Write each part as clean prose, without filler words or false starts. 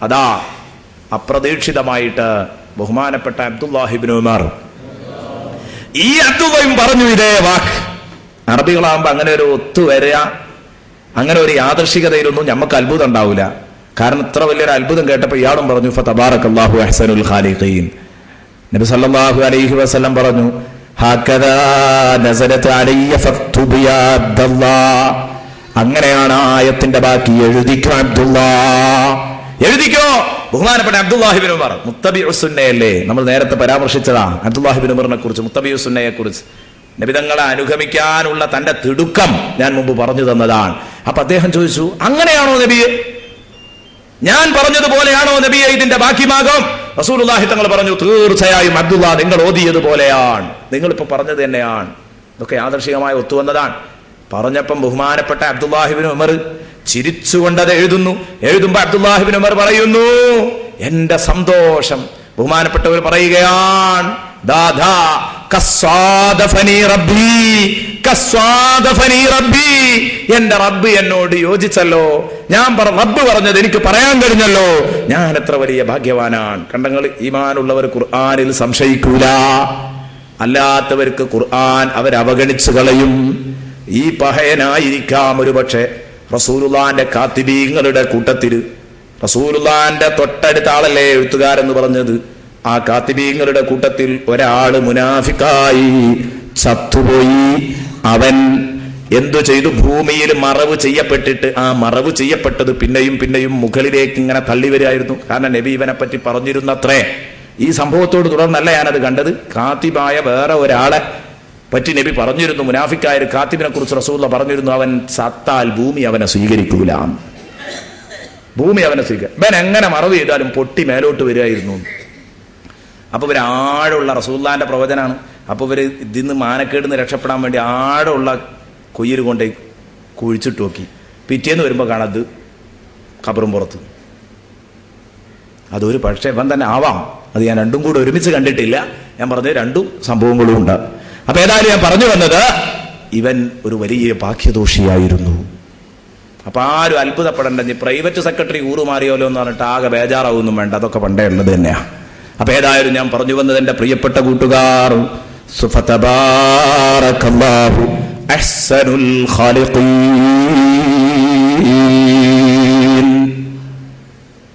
അതാ അപ്രതീക്ഷിതമായിട്ട് ബഹുമാനപ്പെട്ട അബ്ദുല്ലാഹി ഇബ്നു ഉമർ ഈ അബ്ദുള്ളയും പറഞ്ഞു ഇതേ വാക്ക്. അറബികളാകുമ്പോ അങ്ങനെ ഒരു ഒത്തുവരിക, അങ്ങനെ ഒരു യാദൃശികതയിലൊന്നും നമുക്ക് അത്ഭുതം ഉണ്ടാവില്ല. കാരണം ഇത്ര വലിയൊരു അത്ഭുതം കേട്ടപ്പോൾ ഇയാളും പറഞ്ഞു ഫതബാറകല്ലാഹു അഹ്സനുൽ ഖാലിഖീൻ. നബി സല്ലല്ലാഹു അലൈഹി വസല്ലം പറഞ്ഞു ഹകദാ നസലത് അലയ്യ ഫക്തുബ് യാ അബ്ദുല്ലാഹ്. അങ്ങനെയാണ് ആയത്തിന്റെ ബാക്കി. എഴുതിക്കോ അബ്ദുല്ലാഹ്, എഴുതിക്കോ. ബഹുമാനപ്പെട്ട അബ്ദുല്ലാഹി ഇബ്നു ഉമർ മുത്തബിഉസ് സുന്നയല്ലേ, നമ്മൾ നേരത്തെ പരാമർശിച്ചതാ അബ്ദുല്ലാഹി ഇബ്നു ഉമറിനെ കുറിച്ച്, മുത്തബിഉസ് സുന്നയെ കുറിച്ച്. നബിതങ്ങളെ അനുഗമിക്കാനുള്ള തന്റെ തിടുക്കം ഞാൻ മുമ്പ് പറഞ്ഞു തന്നതാണ്. അപ്പൊ അദ്ദേഹം ചോദിച്ചു, അങ്ങനെയാണോ നബിയെ, ഞാൻ പറഞ്ഞതുപോലെയാണോ നബിയെ ഇതിന്റെ ബാക്കി ഭാഗം? റസൂലുള്ളാഹി തങ്ങൾ പറഞ്ഞു തീർച്ചയായും അബ്ദുല്ലാ നിങ്ങൾ ഓതിയതുപോലെയാണ്, നിങ്ങളിപ്പോ പറഞ്ഞത് തന്നെയാണ്. ഇതൊക്കെ യാദർശികമായി ഒത്തുവന്നതാണ്. പറഞ്ഞപ്പം ബഹുമാനപ്പെട്ട അബ്ദുല്ലാഹി ഇബ്നു ഉമർ ചിരിച്ചുകൊണ്ടത് എഴുതുമ്പോ അബ്ദുല്ലാഹി ഇബ്നു ഉമർ പറയുന്നു എന്റെ സന്തോഷം. ബഹുമാനപ്പെട്ടവർ പറയുകയാണ് ദാദാ കസ്വാദഫനി റബ്ബി, കസ്വാദഫനി റബ്ബി, എന്റെ റബ്ബ് എന്നോട് യോജിച്ചല്ലോ, ഞാൻ റബ്ബ് പറഞ്ഞത് എനിക്ക് പറയാൻ കഴിഞ്ഞല്ലോ, ഞാൻ എത്ര വലിയ ഭാഗ്യവാനാണ്. കണ്ടങ്ങൾ, ഈമാനുള്ളവർ ഖുർആനിൽ സംശയിക്കൂല, അല്ലാത്തവർക്ക് ഖുർആൻ അവരവഗണിച്ചു കളയും. ഈ പഹയനായിരിക്കാം ഒരു പക്ഷെ റസൂലുള്ളാന്റെ കാത്തിബീങ്ങളുടെ കൂട്ടത്തിൽ, റസൂലുള്ളാന്റെ തൊട്ടടുത്ത ആളല്ലേ എഴുത്തുകാരെന്ന് പറഞ്ഞത്, ആ കാത്തിബീങ്ങളുടെ കൂട്ടത്തിൽ ഒരാള് മുനാഫിക്കായി ചത്തുപോയി. അവൻ എന്തു ചെയ്തു? ഭൂമിയിൽ മറവ് ചെയ്യപ്പെട്ടിട്ട് ആ മറവ് ചെയ്യപ്പെട്ടത് പിന്നെയും പിന്നെയും മുകളിലേക്ക് ഇങ്ങനെ തള്ളി വരികയായിരുന്നു. കാരണം നബി ഇവനെ പറ്റി പറഞ്ഞിരുന്നത്രേ. ഈ സംഭവത്തോട് തുടർന്നല്ല ഞാനത് കണ്ടത്. കാത്തിബായ വേറെ ഒരാളെ പറ്റി നബി പറഞ്ഞിരുന്നു, മുനാഫിക്കായ ഒരു കാത്തിബിനെ കുറിച്ച് റസൂലുള്ളാഹി പറഞ്ഞിരുന്നു, അവൻ സത്താൽ ഭൂമി അവനെ സ്വീകരിക്കൂല, ഭൂമി അവനെ സ്വീകരിക്കും. ഇവൻ എങ്ങനെ മറവ് ചെയ്താലും പൊട്ടി മേലോട്ട് വരികയായിരുന്നു. അപ്പൊ ഇവർ ആഴമുള്ള റസൂലുള്ളാഹിന്റെ പ്രവചനാണ്. അപ്പൊ ഇവര് ഇതിന്ന് മാനക്കേടിന്ന് രക്ഷപ്പെടാൻ വേണ്ടി ആഴമുള്ള കൊയ്യൽ കൊണ്ടേ കുഴിച്ചിട്ട് നോക്കി. പിറ്റേന്ന് വരുമ്പോ കാണത് ഖബറും പുറത്ത്. അതൊരു പക്ഷേ ഇവൻ തന്നെ ആവാം, അത് ഞാൻ രണ്ടും കൂടെ ഒരുമിച്ച് കണ്ടിട്ടില്ല. ഞാൻ പറഞ്ഞത് രണ്ടും സംഭവങ്ങളും ഉണ്ട്. അപ്പൊ ഏതായാലും ഞാൻ പറഞ്ഞു വന്നത് ഇവൻ ഒരു വലിയ ഭാഗ്യദോഷിയായിരുന്നു. അപ്പൊ ആരും അത്ഭുതപ്പെടേണ്ട, പ്രൈവറ്റ് സെക്രട്ടറി ഊറുമാറിയോലോ എന്ന് പറഞ്ഞിട്ട് ആകെ ബേജാറാവൊന്നും വേണ്ട, അതൊക്കെ പണ്ടേ ഉള്ളത് തന്നെയാ. അപ്പൊ ഏതായാലും ഞാൻ പറഞ്ഞു വന്നത് എന്റെ പ്രിയപ്പെട്ട കൂട്ടുകാർ, ഫതബാറകല്ലാഹു അഹ്സനുൽ ഖാലിഖീൻ.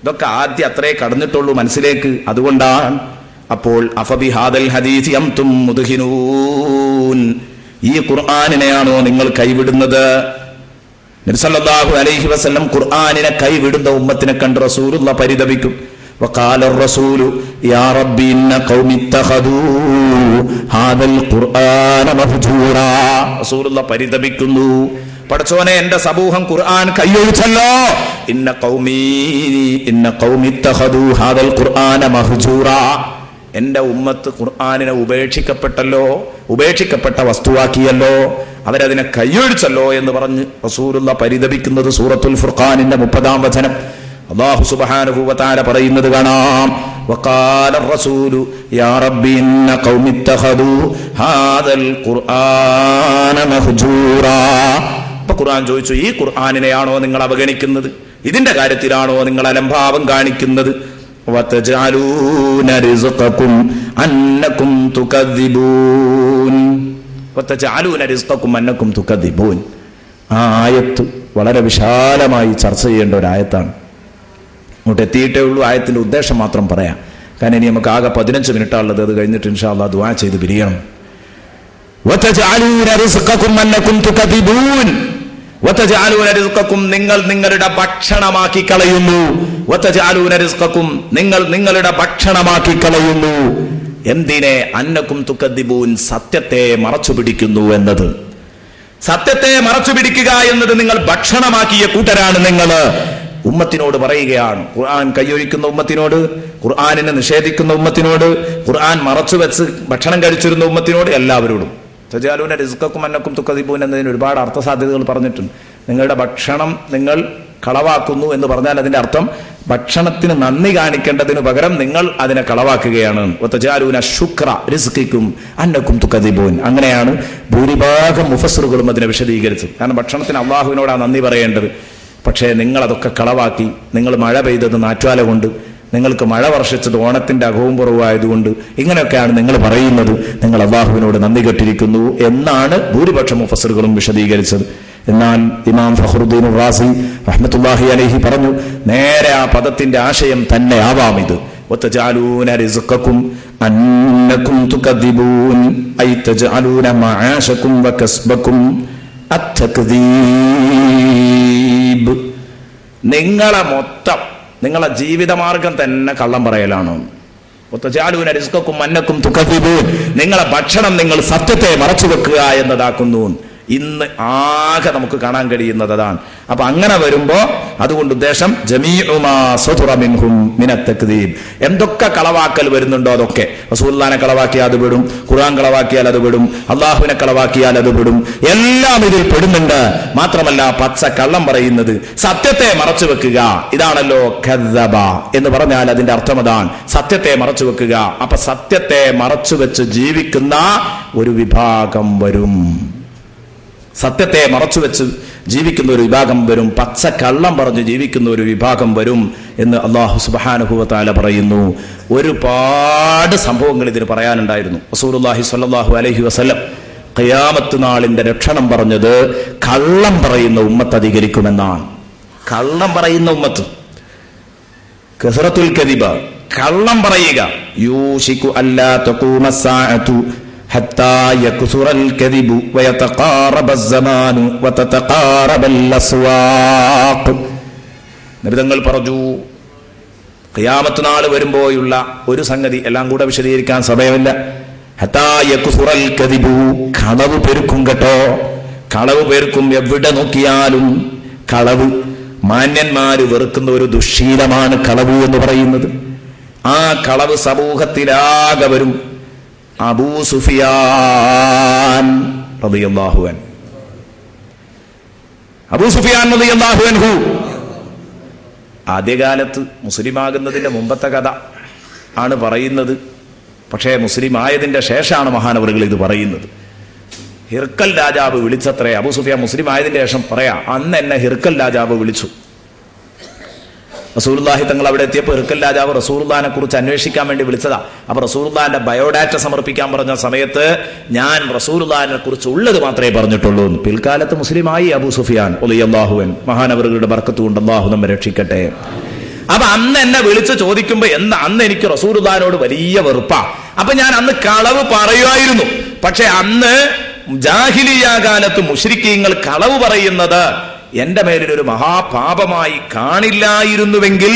ഇതൊക്കെ ആദ്യം അത്രേ കടന്നിട്ടുള്ളൂ മനസ്സിലേക്ക്. അതുകൊണ്ടാണ് അപ്പോൾ അഫബിഹാദൽ ഹദീസി അൻതും മുദ്ഹിനൂൻ, ഈ ഖുർആനിനെയാണോ നിങ്ങൾ കൈവിടുന്നത്? നബി സല്ലല്ലാഹു അലൈഹി വസല്ലം ഖുർആനിനെ കൈവിടുന്ന ഉമ്മത്തിനെ കണ്ട് റസൂലുള്ളാഹി പരിതപിക്കും. വഖാല റസൂലു യാ റബ്ബി ഇന്ന ഖൗമി ഇത്തഖദൂ ഹാദൽ ഖുർആന മഹ്ജൂറാ. റസൂലുള്ളാഹി പരിതപിക്കുന്നു, പടച്ചോനെ എന്റെ സമൂഹം ഖുർആൻ കൈയൊഴിച്ചല്ലോ. ഇന്ന ഖൗമി ഇത്തഖദൂ ഹാദൽ ഖുർആന മഹ്ജൂറാ, എന്റെ ഉമ്മത്ത് ഖുർആനിനെ ഉപേക്ഷിക്കപ്പെട്ടല്ലോ, ഉപേക്ഷിക്കപ്പെട്ട വസ്തുവാക്കിയല്ലോ, അവരതിനെ കൈയൊഴിച്ചല്ലോ എന്ന് പറഞ്ഞ് റസൂലുള്ളാഹി പരിതപിക്കുന്നത് സൂറത്തുൽ ഫുർഖാനിന്റെ 30-ാം വചനം. അല്ലാഹു സുബ്ഹാനഹു വ തആല പറയുന്നത് കാണാം, വഖാല റസൂലു യാ റബ്ബി ഇന്ന ഖൗമി ഇത്തഖദൂ ഹാദൽ ഖുർആന മഹ്ജൂറാ. അപ്പൊ ഖുർആൻ ചോദിച്ചു, ഈ ഖുർആനിനെയാണോ നിങ്ങൾ അവഗണിക്കുന്നത്? ഇതിന്റെ കാര്യത്തിലാണോ നിങ്ങൾ അലംഭാവം കാണിക്കുന്നത്? വതജഅലൂന റിസ്ഖകും അന്നകും തുകദ്ദിബൂൻ, വതജഅലൂന റിസ്ഖകും അന്നകും തുകദ്ദിബൂൻ. ആ ആയത്ത് വളരെ വിശാലമായി ചർച്ച ചെയ്യേണ്ട ഒരു ആയത്താണ്. അങ്ങോട്ട് എത്തിയിട്ടേ ഉള്ളൂ. ആയത്തിന്റെ ഉദ്ദേശം മാത്രം പറയാം, കാരണം ഇനി നമുക്ക് ആകെ 15 മിനിറ്റാണുള്ളത്. അത് കഴിഞ്ഞിട്ട് ഇൻഷാ അല്ലാഹ് ദുആ ചെയ്ത് പിരിയണം. വതജഅലൂന റിസ്ഖകും അന്നകും തുകദ്ദിബൂൻ, വതജഅലൂന റിസ്ഖകും നിങ്ങൾ നിങ്ങളുടെ ഭക്ഷണമാക്കി കളയുന്നു. വതജഅലൂന റിസ്ഖകും നിങ്ങൾ നിങ്ങളുടെ ഭക്ഷണമാക്കി കളയുന്നു. എന്തിനെ? അന്നകും തുകദ്ദിബൂൻ, സത്യത്തെ മറച്ചു പിടിക്കുന്നു എന്നത്. സത്യത്തെ മറച്ചു പിടിക്കുക എന്നത് നിങ്ങൾ ഭക്ഷണമാക്കിയ കൂട്ടരാണ് നിങ്ങൾ. ഉമ്മത്തിനോട് പറയുകയാണ്, ഖുർആൻ കൈയൊഴിക്കുന്ന ഉമ്മത്തിനോട്, ഖുർആനിനെ നിഷേധിക്കുന്ന ഉമ്മത്തിനോട്, ഖുർആൻ മറച്ചു വെച്ച് ഭക്ഷണം കഴിച്ചിരുന്ന ഉമ്മത്തിനോട്, എല്ലാവരോടും. തജഅലൂന റിസ്ഖകും അന്നകും തുകദ്ദിബൂൻ എന്നതിന് ഒരുപാട് അർത്ഥസാധ്യതകൾ പറഞ്ഞിട്ടുണ്ട്. നിങ്ങളുടെ ഭക്ഷണം നിങ്ങൾ കളവാക്കുന്നു എന്ന് പറഞ്ഞാൽ അതിന്റെ അർത്ഥം ഭക്ഷണത്തിന് നന്ദി കാണിക്കേണ്ടതിന് പകരം നിങ്ങൾ അതിനെ കളവാക്കുകയാണ്. വതജഅലൂന ശുക്ര റിസ്ഖിക്കും അന്നകും തുകദ്ദിബൂൻ. അങ്ങനെയാണ് ഭൂരിഭാഗം മുഫസ്സിറുകളും അതിനെ വിശദീകരിച്ചത്. കാരണം ഭക്ഷണത്തിന് അള്ളാഹുവിനോടാണ് നന്ദി പറയേണ്ടത്. പക്ഷേ നിങ്ങളതൊക്കെ കളവാക്കി. നിങ്ങൾ മഴ പെയ്തത് നാറ്റുവാല കൊണ്ട്, നിങ്ങൾക്ക് മഴ വർഷിച്ചത് ഓണത്തിന്റെ അകവും പുറവുമായതുകൊണ്ട്, ഇങ്ങനെയൊക്കെയാണ് നിങ്ങൾ പറയുന്നത്. നിങ്ങൾ അല്ലാഹുവിനോട് നന്ദി കെട്ടിരിക്കുന്നു എന്നാണ് ഭൂരിപക്ഷ മുഫസ്സിറുകളും വിശദീകരിച്ചത്. എന്നാൽ ഇമാം ഫഖ്റുദ്ദീൻ റാസി റഹ്മത്തുള്ളാഹി അലൈഹി പറഞ്ഞു, നേരെ ആ പദത്തിന്റെ ആശയം തന്നെ ആവാം ഇത്. വതജഅലൂന റിസ്ഖക്കും അന്നകും തുകദിബൂൻ ഐ തജഅലൂന മആശകും വകസ്ബകും അത്തക്ദീബ്. നിങ്ങളെ മൊത്തം, നിങ്ങളെ ജീവിതമാർഗം തന്നെ കള്ളം പറയലാണ്. വതജഅലൂന റിസ്ഖക്കും അന്നകും തുകദിബൂൻ, നിങ്ങളെ ഭക്ഷണം നിങ്ങൾ സത്യത്തെ മറച്ചു വെക്കുക എന്നതാക്കുന്നു. ഇന്ന് ആകെ നമുക്ക് കാണാൻ കഴിയുന്നത് അതാണ്. അപ്പൊ അങ്ങനെ വരുമ്പോ അതുകൊണ്ട് ഉദ്ദേശം ജമീഉ മാ സതുറ മിൻഹും മിനത് തക്ദീബ്, എന്തൊക്കെ കളവാക്കൽ വരുന്നുണ്ടോ അതൊക്കെ. റസൂലുള്ളാഹിനെ കളവാക്കിയാൽ അത് പെടും, ഖുർആൻ കളവാക്കിയാൽ അത് പെടും, അള്ളാഹുവിനെ കളവാക്കിയാൽ അത് പെടും, എല്ലാം ഇതിൽ പെടുന്നുണ്ട്. മാത്രമല്ല പച്ച കള്ളം പറയുന്നത്, സത്യത്തെ മറച്ചു വെക്കുക, ഇതാണല്ലോ കദ്ദബ എന്ന് പറഞ്ഞാൽ അതിന്റെ അർത്ഥം അതാണ്, സത്യത്തെ മറച്ചു വെക്കുക. അപ്പൊ സത്യത്തെ മറച്ചു വെച്ച് ജീവിക്കുന്ന ഒരു വിഭാഗം വരും, സത്യത്തെ മറച്ചുവെച്ച് ജീവിക്കുന്ന ഒരു വിഭാഗം വരും, പച്ച കള്ളം പറഞ്ഞ് ജീവിക്കുന്ന ഒരു വിഭാഗം വരും എന്ന് അല്ലാഹു സുബ്ഹാനഹു വ തആല പറയുന്നു. ഒരുപാട് സംഭവങ്ങൾ ഇതിന് പറയാനുണ്ടായിരുന്നു. റസൂലുള്ളാഹി സ്വല്ലല്ലാഹു അലൈഹി വസല്ലം ഖിയാമത്ത് നാളിന്റെ ലക്ഷണം പറഞ്ഞത് കള്ളം പറയുന്ന ഉമ്മത്ത് അധികരിക്കുമെന്നാണ്. കള്ളം പറയുന്ന ഉമ്മത്ത്, കസറത്തുൽ കദിബ, കള്ളം പറയുക. യൂശികു അല്ലാ തഖൂമ സ്സാഅതു ഹത്താ യക്സുറൽ കദിബു വയതഖാറബസ് സമാനു വതതഖാറബൽ അസ്വാഖ്. നബിതങ്ങൾ പറഞ്ഞു, ഖിയാമത്ത് നാൾ വരുമ്പോഴുള്ള ഒരു സംഗതി എല്ലാം കൂടെ വിശദീകരിക്കാൻ സമയമില്ല. ഹത്താ യക്സുറൽ കദിബു, കളവ് പെരുക്കും കേട്ടോ, കളവ് പെരുക്കും. എവിടെ നോക്കിയാലും കളവ്. മാന്യന്മാര് വെറുക്കുന്ന ഒരു ദുശ്ശീലമാണ് കളവ് എന്ന് പറയുന്നത്. ആ കളവ് സമൂഹത്തിലാകെ വരും. അബൂ സുഫിയാൻ റളിയല്ലാഹു അൻഹു, അബൂ സുഫിയാൻ റളിയല്ലാഹു അൻഹു ആദ്യകാലത്ത് മുസ്ലിമാകുന്നതിന്റെ മുമ്പത്തെ കഥ ആണ് പറയുന്നത്. പക്ഷേ മുസ്ലിം ആയതിന്റെ ശേഷമാണ് മഹാനവറുകൾ ഇത് പറയുന്നത്. ഹിർക്കൽ രാജാവ് വിളിച്ചത്രേ. അബൂ സുഫിയാൻ മുസ്ലിം ആയതിന്റെ ശേഷം പറയാ, അന്ന് എന്നെ ഹിർക്കൽ രാജാവ് വിളിച്ചു. റസൂലുള്ളാഹി തങ്ങൾ അവിടെ എത്തിയപ്പോൾ ഹിർക്കൽ രാജാവ് റസൂലുള്ളാഹിനെ കുറിച്ച് അന്വേഷിക്കാൻ വേണ്ടി വിളിച്ചതാ. അപ്പൊ റസൂലുള്ളാഹിന്റെ ബയോഡാറ്റ സമർപ്പിക്കാൻ പറഞ്ഞ സമയത്ത് ഞാൻ റസൂലുള്ളാഹിനെ കുറിച്ച് ഉള്ളത് മാത്രമേ പറഞ്ഞിട്ടുള്ളൂ. പിൽക്കാലത്ത് മുസ്ലിമായി അബൂ സുഫിയാൻ റളിയല്ലാഹു അൻഹു. മഹാനവറുകളുടെ ബർക്കത്ത് കൊണ്ട് അല്ലാഹു നമ്മെ രക്ഷിക്കട്ടെ. അപ്പൊ അന്ന് എന്നെ വിളിച്ച് ചോദിക്കുമ്പോ അന്ന് എനിക്ക് റസൂലുള്ളാഹിനോട് വലിയ വെറുപ്പാ. അപ്പൊ ഞാൻ അന്ന് കളവ് പറയുമായിരുന്നു. പക്ഷെ അന്ന് ജാഹിലിയ്യ കാലത്ത് മുശ്രിക്കീങ്ങൾ കളവ് പറയുന്നത് എന്റെ മേലിലൊരു മഹാപാപമായി കാണില്ലായിരുന്നുവെങ്കിൽ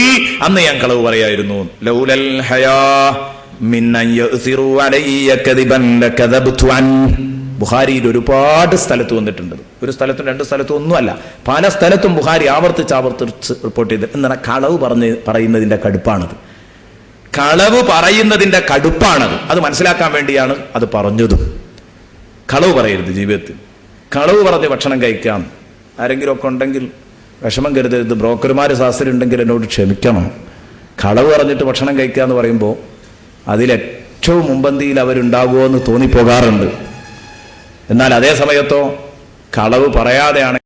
അന്ന് ഞാൻ കളവ് പറയായിരുന്നു. ലൗലൽ ഹയാ മിൻ അൻ യഅ്സിറു അലയ്യ കദിബൻ ലകദബ്തു അൻ. ബുഖാരിയിൽ ഒരുപാട് സ്ഥലത്ത് വന്നിട്ടുണ്ട്. ഒരു സ്ഥലത്തും രണ്ട് സ്ഥലത്തും ഒന്നുമല്ല, പല സ്ഥലത്തും ബുഖാരി ആവർത്തിച്ച് റിപ്പോർട്ട് ചെയ്ത്. എന്താണ് കളവ് പറയുന്നതിന്റെ കടുപ്പാണത്, കളവ് പറയുന്നതിന്റെ കടുപ്പാണത്. അത് മനസ്സിലാക്കാൻ വേണ്ടിയാണ് അത് പറഞ്ഞതും. കളവ് പറയരുത് ജീവിതത്തിൽ. കളവ് പറഞ്ഞ് ഭക്ഷണം കഴിക്കാം. ആരെങ്കിലും ഒക്കെ ഉണ്ടെങ്കിൽ വിഷമം കരുതരുത്. ബ്രോക്കർമാര് ശാസ്ത്രം എന്നോട് ക്ഷമിക്കണം. കളവ് പറഞ്ഞിട്ട് ഭക്ഷണം കഴിക്കുക എന്ന് പറയുമ്പോൾ അതിലേറ്റവും മുമ്പന്തിയിൽ അവരുണ്ടാകുമോ എന്ന് തോന്നിപ്പോകാറുണ്ട്. എന്നാൽ അതേ സമയത്തോ കളവ് പറയാതെയാണ്